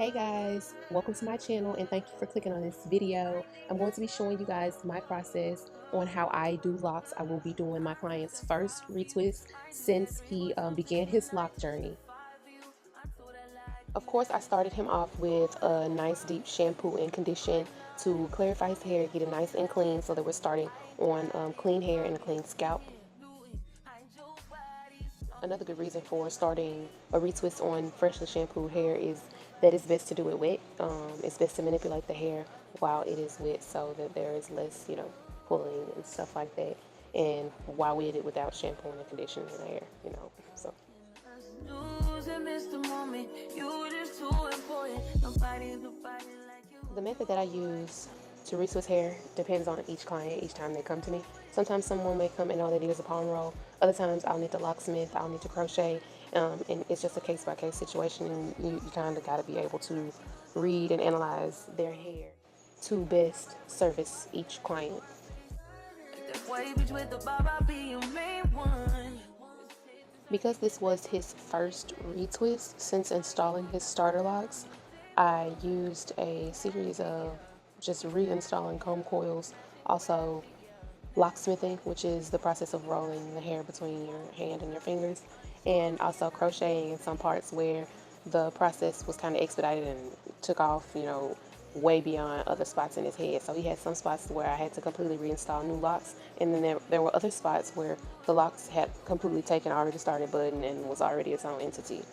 Hey guys, welcome to my channel and thank you for clicking on this video. I'm going to be showing you guys my process on how I do locks. I will be doing my client's first retwist since he began his lock journey. Of course, I started him off with a nice deep shampoo and condition to clarify his hair, get it nice and clean so that we're starting on clean hair and a clean scalp. Another good reason for starting a retwist on freshly shampooed hair is that it's best to do it wet. It's best to manipulate the hair while it is wet so that there is less, pulling and stuff like that. And while we did it without shampooing and conditioning the hair. So the method that I use to retwist hair depends on each client each time they come to me. Sometimes someone may come and all they need is a palm roll. Other times I'll need to locksmith, I'll need to crochet, and it's just a case-by-case situation, and you kind of got to be able to read and analyze their hair to best service each client. Because this was his first retwist since installing his starter locks, I used a series of just reinstalling comb coils, also locksmithing, which is the process of rolling the hair between your hand and your fingers, and also crocheting in some parts where the process was kind of expedited and took off, way beyond other spots in his head. So he had some spots where I had to completely reinstall new locks, and then there were other spots where the locks had completely already started budding and was already its own entity.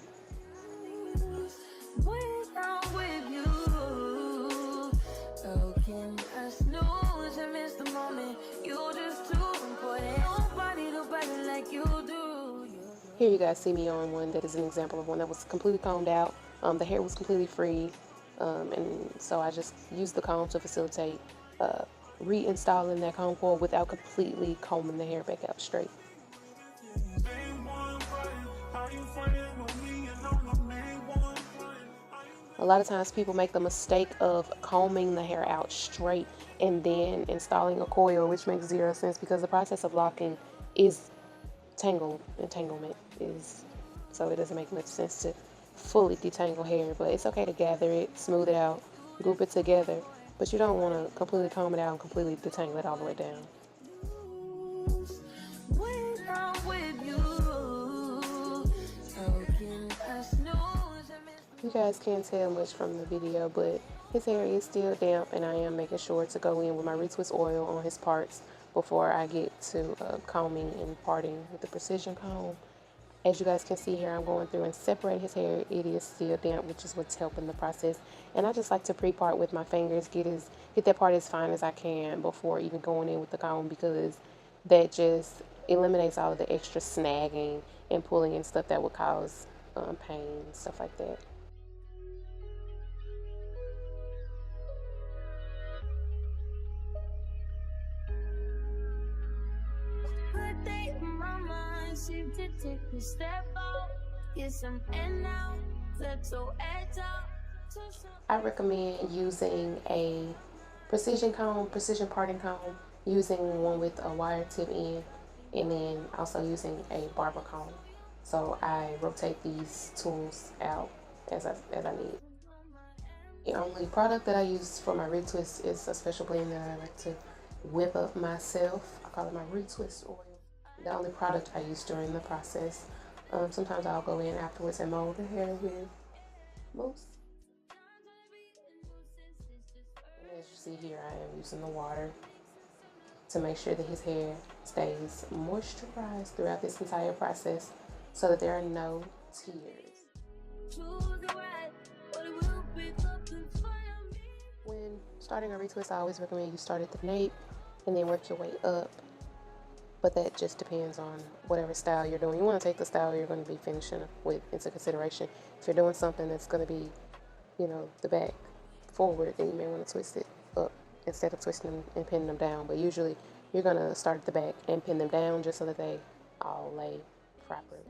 Here you guys see me on one that is an example of one that was completely combed out. The hair was completely free, and so I just used the comb to facilitate reinstalling that comb coil without completely combing the hair back out straight. A lot of times people make the mistake of combing the hair out straight and then installing a coil, which makes zero sense because the process of locking is entanglement is, so it doesn't make much sense to fully detangle hair, but it's okay to gather it, smooth it out, group it together, but you don't want to completely comb it out and completely detangle it all the way down. You guys can't tell much from the video, but his hair is still damp, and I am making sure to go in with my retwist oil on his parts before I get to combing and parting with the precision comb. As you guys can see here, I'm going through and separating his hair. It is still damp, which is what's helping the process. And I just like to pre-part with my fingers, get that part as fine as I can before even going in with the comb, because that just eliminates all of the extra snagging and pulling and stuff that would cause pain and stuff like that. I recommend using a precision parting comb, using one with a wire tip end, and then also using a barber comb. So I rotate these tools out as I need. The only product that I use for my retwist is a special blend that I like to whip up myself. I call it my retwist oil. The only product I use during the process. Sometimes I'll go in afterwards and mold the hair with mousse. And as you see here, I am using the water to make sure that his hair stays moisturized throughout this entire process so that there are no tears. When starting a retwist, I always recommend you start at the nape and then work your way up. But that just depends on whatever style you're doing. You want to take the style you're going to be finishing with into consideration. If you're doing something that's going to be, the back forward, then you may want to twist it up instead of twisting them and pinning them down. But usually you're going to start at the back and pin them down just so that they all lay properly.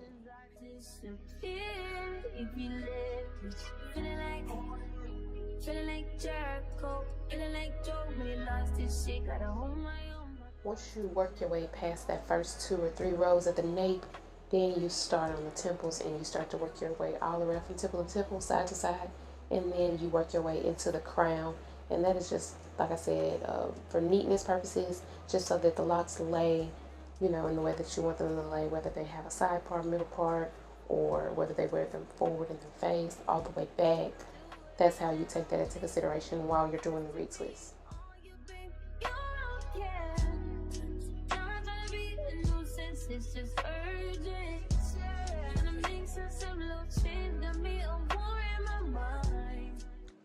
Once you work your way past that first 2 or 3 rows at the nape, then you start on the temples and you start to work your way all around from temple to temple, side to side, and then you work your way into the crown. And that is just, like I said, for neatness purposes, just so that the locks lay, in the way that you want them to lay, whether they have a side part, middle part, or whether they wear them forward in their face, all the way back. That's how you take that into consideration while you're doing the retwist.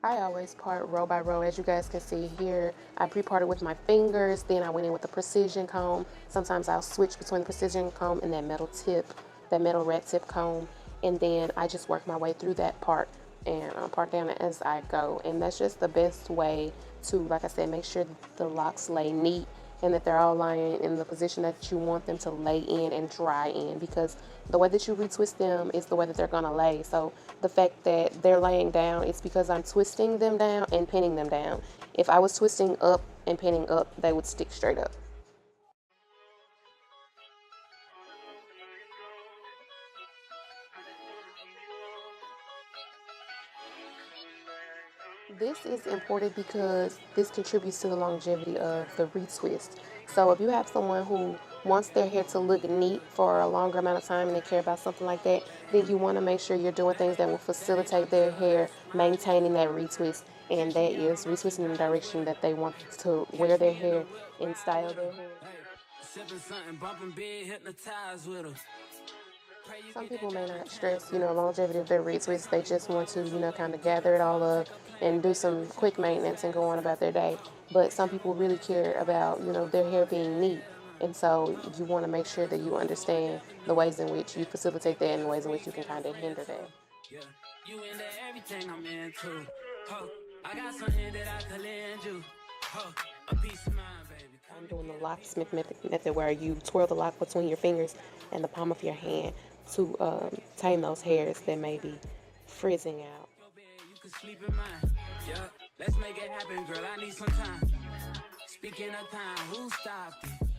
I always part row by row. As you guys can see here, I pre-parted with my fingers, then I went in with the precision comb. Sometimes I'll switch between the precision comb and that metal tip, that metal rat tip comb, and then I just work my way through that part and part down as I go. And that's just the best way to, like I said, make sure that the locks lay neat and that they're all lying in the position that you want them to lay in and dry in, because the way that you retwist them is the way that they're going to lay. So the fact that they're laying down, it's because I'm twisting them down and pinning them down. If I was twisting up and pinning up, they would stick straight up. This is important because this contributes to the longevity of the retwist. So if you have someone who wants their hair to look neat for a longer amount of time and they care about something like that, then you want to make sure you're doing things that will facilitate their hair maintaining that retwist, and that is retwisting in the direction that they want to wear their hair and style their hair. Some people may not stress, longevity of their retwists. They just want to, kind of gather it all up and do some quick maintenance and go on about their day. But some people really care about, their hair being neat. And so you want to make sure that you understand the ways in which you facilitate that and the ways in which you can kind of hinder that. Yeah. You into everything I'm into. I got something that I can lend you. A piece of mind, baby. I'm doing the locksmith method where you twirl the lock between your fingers and the palm of your hand to tame those hairs that may be frizzing out. You can sleep in mine. Yeah, let's make it happen, girl. I need some time. Speaking of time, who stopped it?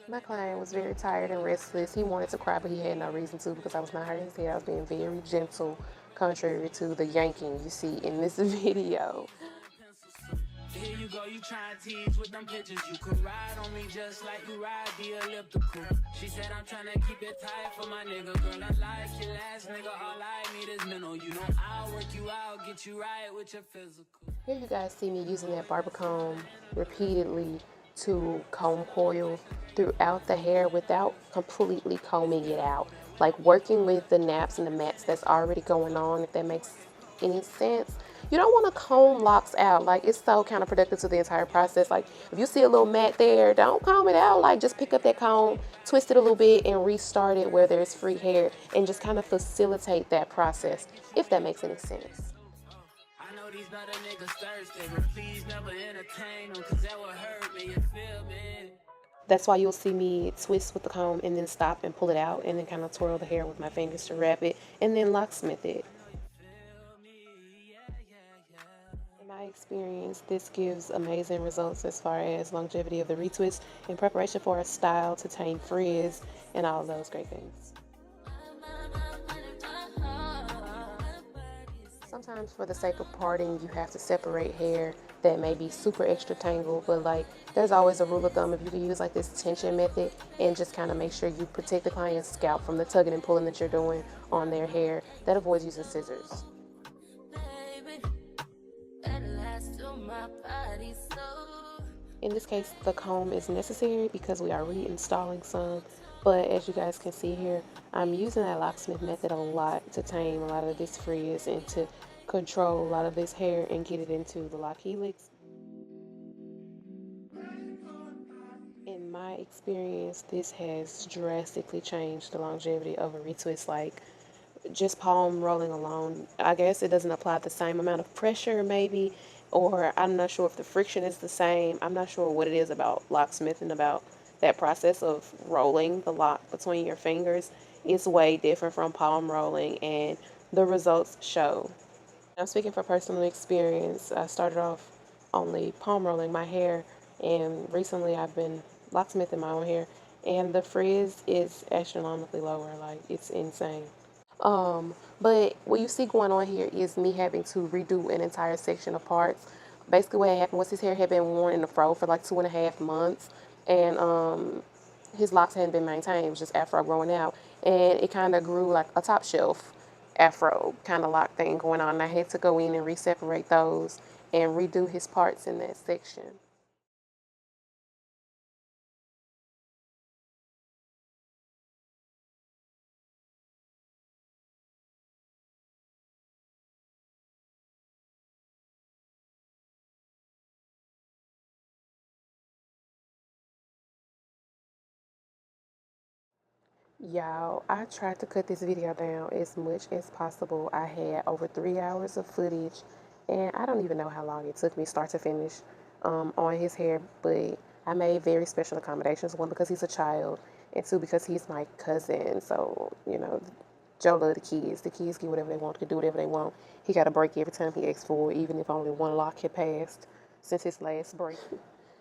My client was very tired and restless. He wanted to cry, but he had no reason to because I was not hurting his head. I was being very gentle, contrary to the yanking you see in this video. Here you go, you try to tease with them pictures. You could ride on me just like you ride the elliptical. She said I'm trying to keep it tight for my nigga. Girl, I like your last nigga. All I need is mental. You know I'll work you out, get you right with your physical. Here you guys see me using that barber comb repeatedly to comb coil throughout the hair without completely combing it out. Like working with the naps and the mats that's already going on, if that makes any sense. You don't want to comb locks out. Like, it's so counterproductive to the entire process. Like, if you see a little mat there, don't comb it out. Like, just pick up that comb, twist it a little bit, and restart it where there's free hair, and just kind of facilitate that process, if that makes any sense. I know these other niggas thirsty, but please never entertain them, cause that would hurt me, you feel me? That's why you'll see me twist with the comb and then stop and pull it out and then kind of twirl the hair with my fingers to wrap it and then locksmith it. In my experience, this gives amazing results as far as longevity of the retwist in preparation for a style to tame frizz and all of those great things. Sometimes for the sake of parting, you have to separate hair that may be super extra tangled, but like there's always a rule of thumb if you can use like this tension method and just kind of make sure you protect the client's scalp from the tugging and pulling that you're doing on their hair. That avoids using scissors. In this case, the comb is necessary because we are reinstalling some, but as you guys can see here, I'm using that locksmith method a lot to tame a lot of this frizz and to control a lot of this hair and get it into the lock helix. In my experience, this has drastically changed the longevity of a retwist. Like, just palm rolling alone, I guess it doesn't apply the same amount of pressure maybe, or I'm not sure if the friction is the same. I'm not sure what it is about locksmithing, about that process of rolling the lock between your fingers. It's way different from palm rolling, and the results show. I'm speaking for personal experience. I started off only palm rolling my hair, and recently I've been locksmithing my own hair, and the frizz is astronomically lower. Like, it's insane. But what you see going on here is me having to redo an entire section of parts. Basically, what happened was his hair had been worn in the fro for like 2.5 months, and his locks hadn't been maintained. It was just afro growing out, and it kind of grew like a top shelf afro kind of lock thing going on. And I had to go in and re-separate those and redo his parts in that section. Y'all, I tried to cut this video down as much as possible. I had over 3 hours of footage, and I don't even know how long it took me start to finish on his hair, but I made very special accommodations. One, because he's a child, and two, because he's my cousin. So, Joe love the kids. The kids get whatever they want, can do whatever they want. He got a break every time he asks for it, even if only one lock had passed since his last break.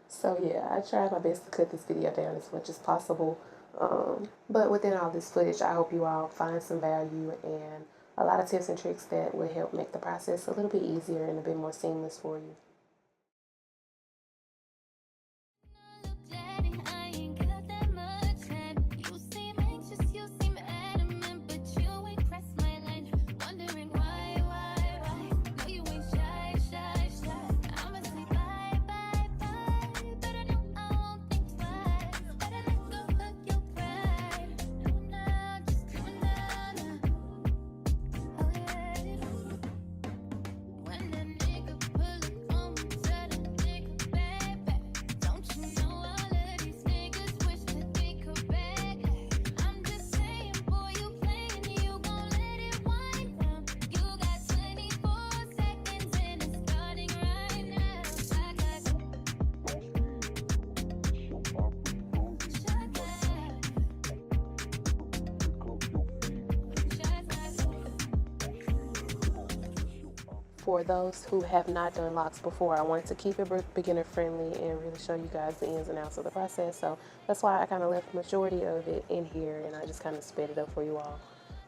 So yeah, I tried my best to cut this video down as much as possible. But within all this footage, I hope you all find some value and a lot of tips and tricks that will help make the process a little bit easier and a bit more seamless for you. For those who have not done locks before, I wanted to keep it beginner friendly and really show you guys the ins and outs of the process. So that's why I kind of left the majority of it in here and I just kind of sped it up for you all.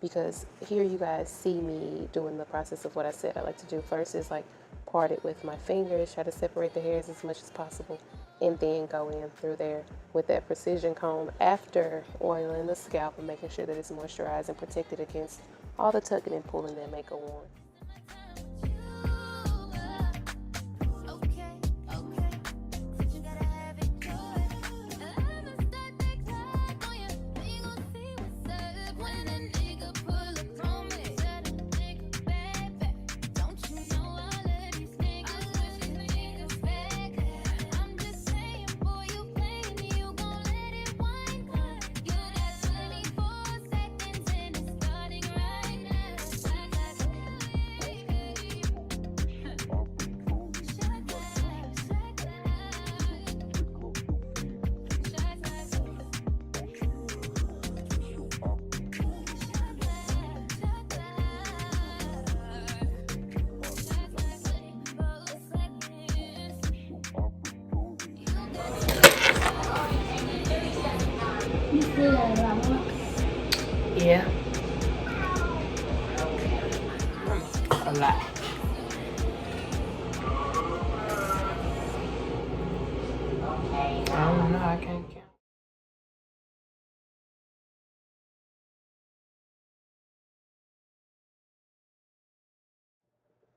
Because here you guys see me doing the process of what I said I like to do. First is like part it with my fingers, try to separate the hairs as much as possible, and then go in through there with that precision comb after oiling the scalp and making sure that it's moisturized and protected against all the tugging and pulling that may go on. Yeah, a lot. I don't know, I can't count.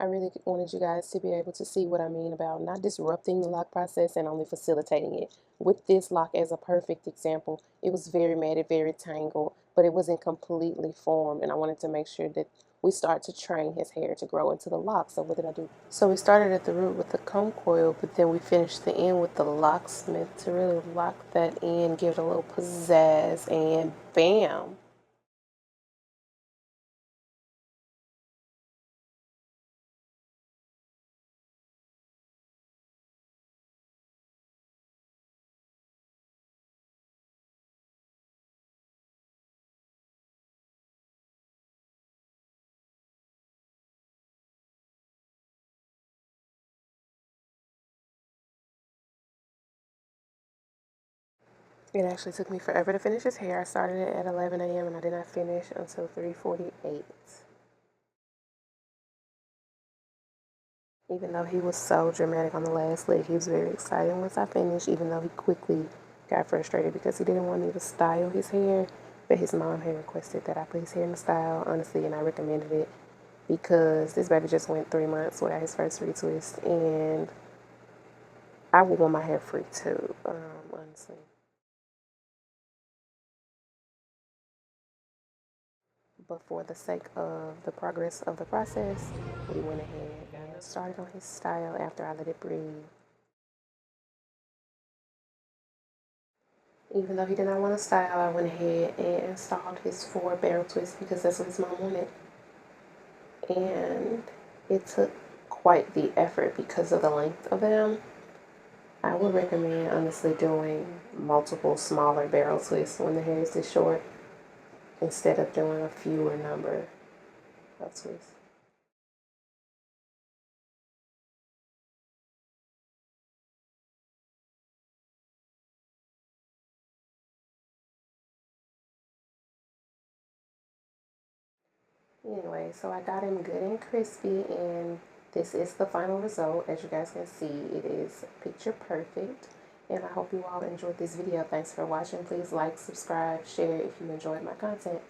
I really wanted you guys to be able to see what I mean about not disrupting the lock process and only facilitating it. With this lock as a perfect example, it was very matted, very tangled, but it wasn't completely formed, and I wanted to make sure that we start to train his hair to grow into the lock. So what did I do? So we started at the root with the comb coil, but then we finished the end with the locksmith to really lock that in, give it a little pizzazz, and bam! It actually took me forever to finish his hair. I started it at 11 a.m. and I did not finish until 3:48. Even though he was so dramatic on the last leg, he was very excited once I finished, even though he quickly got frustrated because he didn't want me to style his hair. But his mom had requested that I put his hair in the style, honestly, and I recommended it because this baby just went 3 months without his first retwist, and I would want my hair free too, honestly. But for the sake of the progress of the process, we went ahead and started on his style after I let it breathe. Even though he did not want to style, I went ahead and installed his 4 barrel twists because that's what his mom wanted. And it took quite the effort because of the length of them. I would recommend honestly doing multiple smaller barrel twists when the hair is this short instead of doing a fewer number of twists. Anyway, so I got him good and crispy, and this is the final result. As you guys can see, it is picture perfect. And I hope you all enjoyed this video. Thanks for watching. Please like, subscribe, share if you enjoyed my content.